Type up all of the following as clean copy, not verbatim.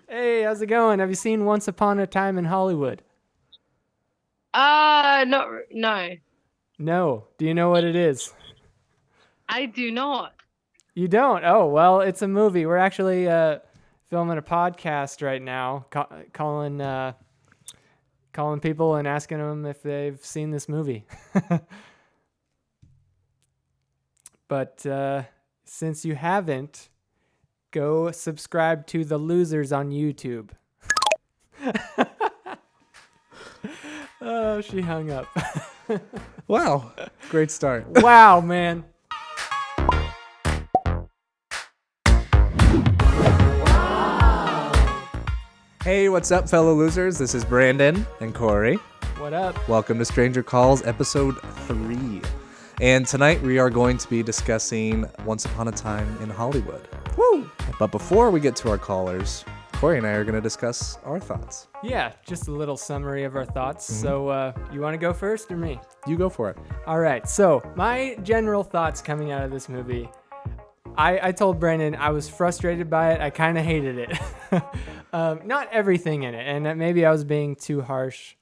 Hey, how's it going? Have you seen Once Upon a Time in Hollywood? No, No. Do you know what it is? I do not. You don't? Oh, well, it's a movie. We're actually filming a podcast right now, calling people and asking them if they've seen this movie. But since you haven't, go subscribe to The Losers on YouTube. Oh, she hung up. Wow, great start. Wow, man. Hey, what's up, fellow losers? This is Brandon and Corey. What up? Welcome to Stranger Calls, episode 3. And tonight we are going to be discussing Once Upon a Time in Hollywood. Woo! But before we get to our callers, Corey and I are going to discuss our thoughts. Yeah, just a little summary of our thoughts. So, you want to go first or me? You go for it. All right. So, my general thoughts coming out of this movie. I told Brandon I was frustrated by it. I kind of hated it. Not everything in it, and that maybe I was being too harsh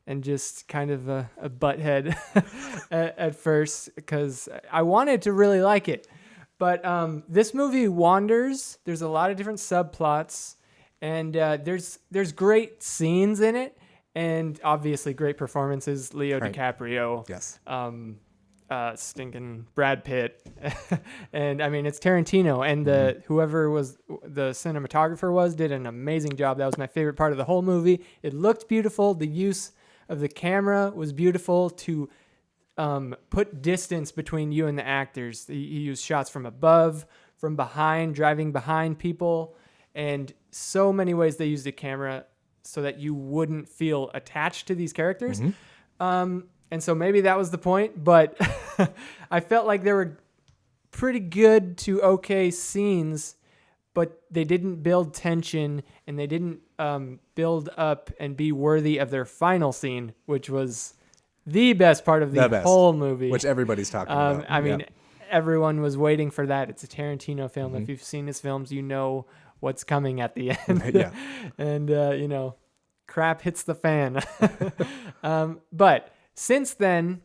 and just kind of a butthead at first because I wanted to really like it. But this movie wanders. There's a lot of different subplots, and there's great scenes in it, and obviously great performances. Leo Right. DiCaprio, Yes. stinking Brad Pitt, and I mean it's Tarantino, and the whoever was the cinematographer did an amazing job. That was my favorite part of the whole movie. It looked beautiful. The use of the camera was beautiful to put distance between you and the actors. He used shots from above, from behind, driving behind people, and so many ways they used the camera so that you wouldn't feel attached to these characters. And so maybe that was the point, but I felt like there were pretty good to okay scenes, but they didn't build tension and they didn't build up and be worthy of their final scene, which was the best part of the best. whole movie. Which everybody's talking about. I mean, Yep. everyone was waiting for that. It's a Tarantino film. If you've seen his films, you know what's coming at the end. Yeah. And, crap hits the fan. But since then,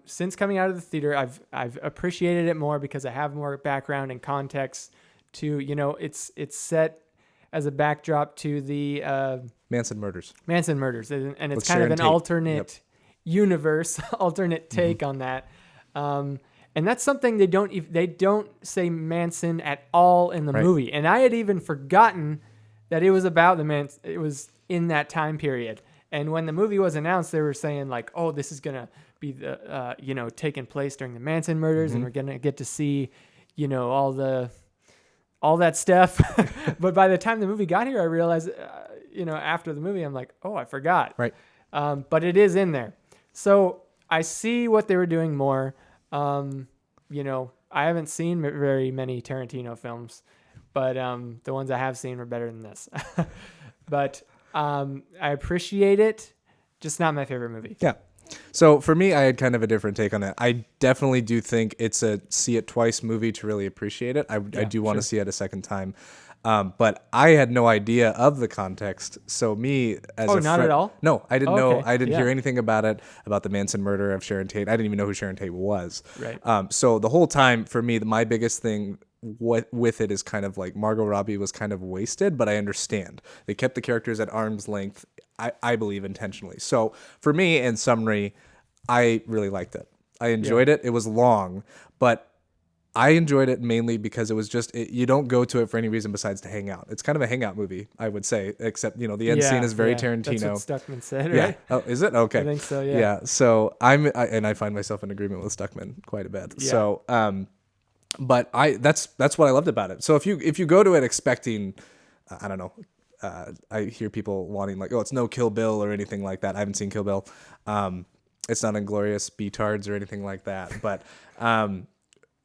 since coming out of the theater, I've appreciated it more because I have more background and context to, it's set as a backdrop to the Manson murders. Manson murders, and it's With kind of Sharon an Tate. alternate universe, alternate take on that. And that's something they don't say Manson at all in the Right. movie. And I had even forgotten that it was about it was in that time period. And when the movie was announced, they were saying like, "Oh, this is gonna be the taking place during the Manson murders, and we're gonna get to see, all that stuff." But by the time the movie got here, I realized, after the movie, I'm like, "Oh, I forgot." Right. But it is in there. So I see what they were doing more. I haven't seen very many Tarantino films, but the ones I have seen were better than this. But I appreciate it, just not my favorite movie. Yeah. So for me, I had kind of a different take on it. I definitely do think it's a see it twice movie to really appreciate it. I do want to see it a second time. But I had no idea of the context. So me as Oh, a not friend, at all? no, I didn't Oh, know. okay. I didn't hear Yeah. anything about it, about the Manson murder of Sharon Tate. I didn't even know who Sharon Tate was. Right. So the whole time for me, my biggest thing with it is kind of like Margot Robbie was kind of wasted, but I understand. They kept the characters at arm's length, I believe intentionally. So for me, in summary, I really liked it. I enjoyed it. It was long, but I enjoyed it mainly because it was just, you don't go to it for any reason besides to hang out. It's kind of a hangout movie, I would say, except, the end scene is very Tarantino. That's what Stuckman said, Yeah. right? Oh, is it? Okay. I think so, yeah. Yeah. So I find myself in agreement with Stuckman quite a bit. Yeah. So, but that's what I loved about it. So if you go to it expecting, I don't know, I hear people wanting like, oh, it's no Kill Bill or anything like that. I haven't seen Kill Bill. It's not Inglorious Beatards or anything like that. But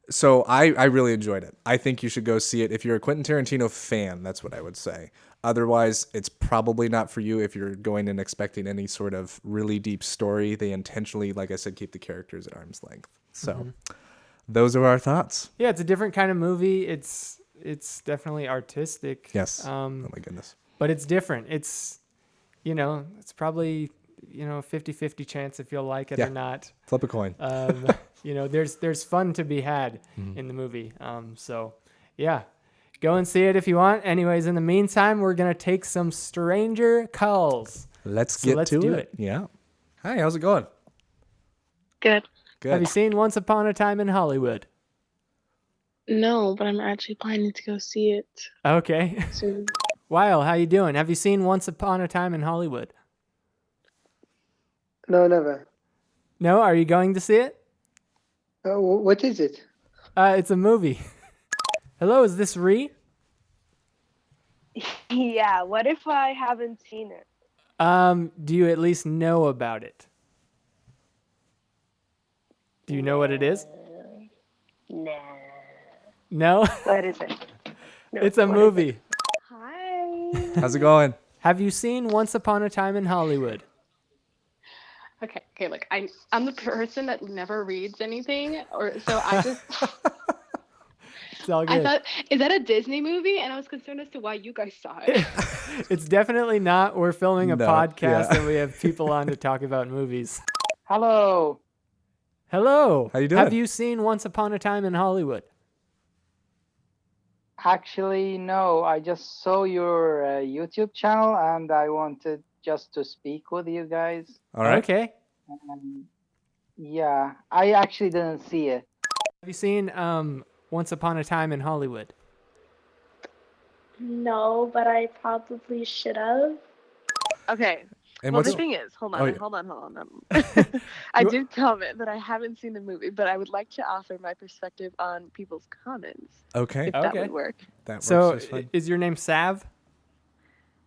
so I really enjoyed it. I think you should go see it if you're a Quentin Tarantino fan. That's what I would say. Otherwise, it's probably not for you if you're going in expecting any sort of really deep story. They intentionally, like I said, keep the characters at arm's length. So those are our thoughts. Yeah, it's a different kind of movie. It's it's definitely artistic. Yes. Oh Um, my goodness. but it's different. It's, it's probably, 50-50 chance if you'll like it Yeah. or not. Flip a coin. There's fun to be had in the movie. So yeah, go and see it if you want. Anyways, in the meantime, we're going to take some stranger calls. Let's So get let's to do it. it. Yeah. Hi, how's it going? Good. Good. Have you seen Once Upon a Time in Hollywood? No, but I'm actually planning to go see it Okay. soon. Weil, how you doing? Have you seen Once Upon a Time in Hollywood? No, never. No? Are you going to see it? What is it? It's a movie. Hello, is this Ree? Yeah, what if I haven't seen it? Do you at least know about it? Do you know what it is? Nah. No? What is it? No, It's a what is movie. it? Hi. How's it going? Have you seen Once Upon a Time in Hollywood? Okay, look, I'm the person that never reads anything, or so I just It's all I good. thought, is that a Disney movie? And I was concerned as to why you guys saw it. It's definitely not. We're filming a No, podcast yeah. and we have people on to talk about movies. Hello. Hello. How you doing? Have you seen Once Upon a Time in Hollywood? Actually, no. I just saw your YouTube channel and I wanted just to speak with you guys. All right. Okay. Yeah, I actually didn't see it. Have you seen Once Upon a Time in Hollywood? No, but I probably should have. Okay. And Well, what's the thing is, hold Oh, on, yeah. hold on. I did comment that I haven't seen the movie, but I would like to offer my perspective on people's comments, okay? if that Okay. would work. That works So, just fine. is your name Sav?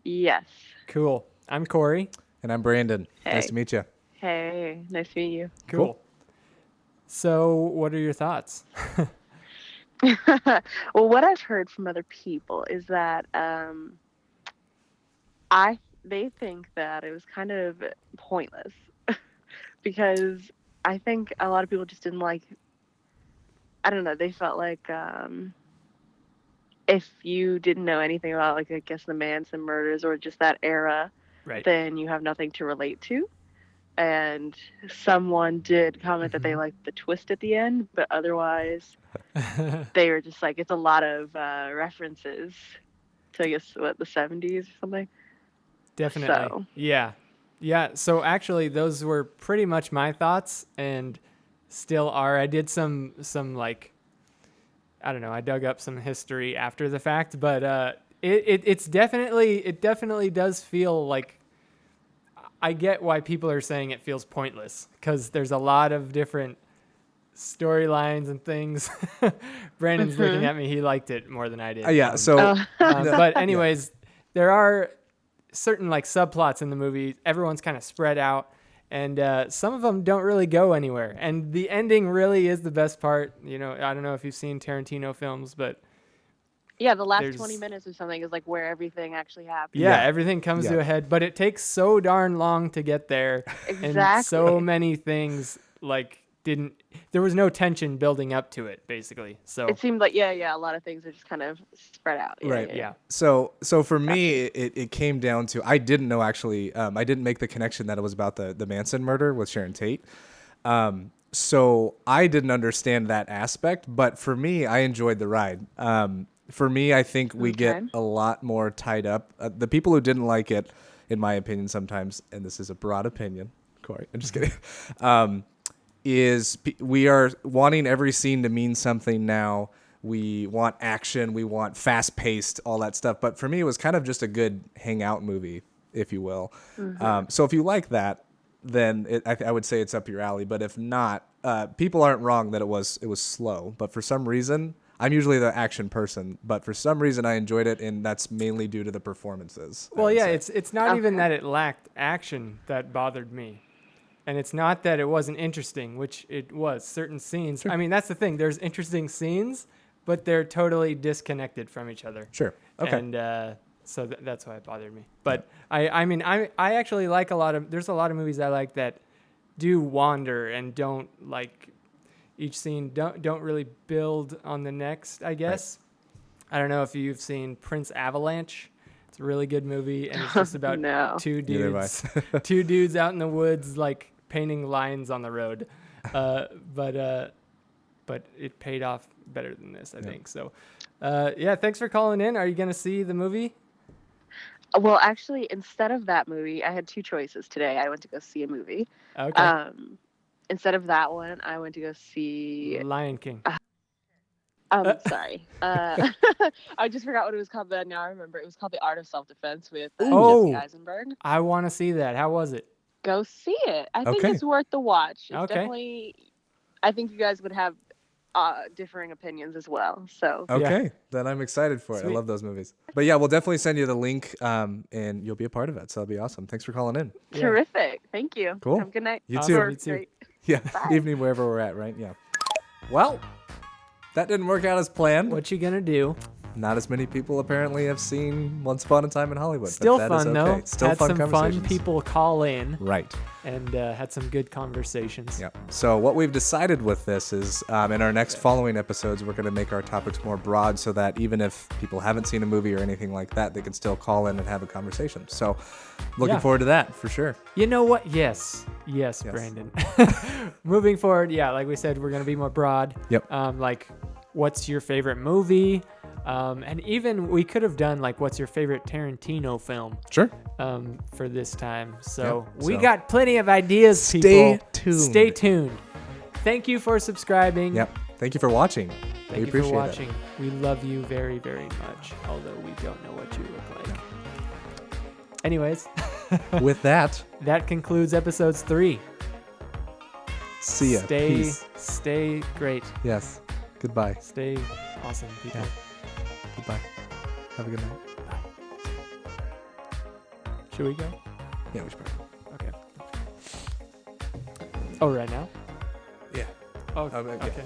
Yes. Cool. I'm Corey. And I'm Brandon. Nice Hey. to meet you. Hey, nice to meet you. Cool. So, what are your thoughts? Well, what I've heard from other people is that they think that it was kind of pointless because I think a lot of people just didn't like. I don't know. They felt like if you didn't know anything about, like, I guess the Manson murders or just that era, Right. then you have nothing to relate to. And someone did comment that they liked the twist at the end, but otherwise they were just like, it's a lot of references to, I guess, what, the 70s or something. Definitely. So. Yeah. Yeah. So actually those were pretty much my thoughts and still are. I did some like, I don't know, I dug up some history after the fact, but it definitely does feel like I get why people are saying it feels pointless because there's a lot of different storylines and things. Brandon's looking at me. He liked it more than I did. Yeah. So But anyways, there are certain like subplots in the movie. Everyone's kind of spread out, and some of them don't really go anywhere. And the ending really is the best part. I don't know if you've seen Tarantino films, but Yeah, the last There's- 20 minutes or something is like where everything actually happens. yeah, Yeah. everything comes to Yeah. a head. But it takes so darn long to get there, and Exactly. so many things like there was no tension building up to it, basically. So It seemed like, a lot of things are just kind of spread out. Right. yeah. So for me, it came down to I didn't know actually. I didn't make the connection that it was about the Manson murder with Sharon Tate. So I didn't understand that aspect. But for me, I enjoyed the ride. For me, I think we get Okay. a lot more tied up. The people who didn't like it, in my opinion, sometimes, and this is a broad opinion, Corey. I'm just kidding. We are wanting every scene to mean something now. We want action. We want fast paced, all that stuff. But for me, it was kind of just a good hangout movie, if you will. So if you like that, then I would say it's up your alley. But if not, people aren't wrong that it was slow. But for some reason, I'm usually the action person. But for some reason, I enjoyed it, and that's mainly due to the performances. I Well, would yeah, say. it's not even Okay. that it lacked action that bothered me. And it's not that it wasn't interesting, which it was. Certain scenes. I mean, that's the thing. There's interesting scenes, but they're totally disconnected from each other. Sure. Okay. And so that's why it bothered me. But I mean, I actually like there's a lot of movies I like that do wander and don't like each scene don't really build on the next, I guess. I don't know if you've seen Prince Avalanche. It's a really good movie, and it's just about No. two Neither have dudes, two dudes out in the woods, like painting lines on the road. But it paid off better than this, I think. So, yeah, thanks for calling in. Are you gonna see the movie? Well, actually, instead of that movie, I had two choices today. I went to go see a movie. Okay. Instead of that one, I went to go see. Lion King. Sorry. I just forgot what it was called, but now I remember. It was called The Art of Self-Defense with Oh. Jesse Eisenberg. I want to see that. How was it? Go see it. I think Okay. it's worth the watch. It's Okay. definitely. I think you guys would have differing opinions as well. So. Okay, then I'm excited for it. Sweet. I love those movies. But yeah, we'll definitely send you the link, and you'll be a part of it. So that'll be awesome. Thanks for calling in. Yeah. Terrific. Thank you. Cool. Have a good night. You Awesome. too. Me too. Great. Yeah, Bye. evening wherever we're at, right? Yeah. Well, that didn't work out as planned. What you gonna do? Not as many people apparently have seen Once Upon a Time in Hollywood. Still but that is fun okay. though. Still had fun some fun conversations. people call in Right. and had some good conversations. Yep. So what we've decided with this is, in our next following episodes, we're going to make our topics more broad, so that even if people haven't seen a movie or anything like that, they can still call in and have a conversation. So, looking Yeah. forward to that for sure. You know what? Yes, Brandon. Moving forward, yeah, like we said, we're gonna be more broad. Yep. Like, what's your favorite movie? And even we could have done like, what's your favorite Tarantino film? Sure. For this time. So Yep, we so- got plenty of ideas. Stay people. tuned. Stay tuned. Thank you for subscribing. Yep. Thank you for watching. Thank we you appreciate for watching. We love you very, very much. Although we don't know what you look like. Anyways, it. With that, that concludes episodes 3. see ya. Peace. Stay great. Yes. Goodbye. Stay awesome, people. Yeah. Goodbye. Have a good night. Should we go? Yeah, we should probably. Okay. Oh, right now? Yeah. Oh, yeah. okay.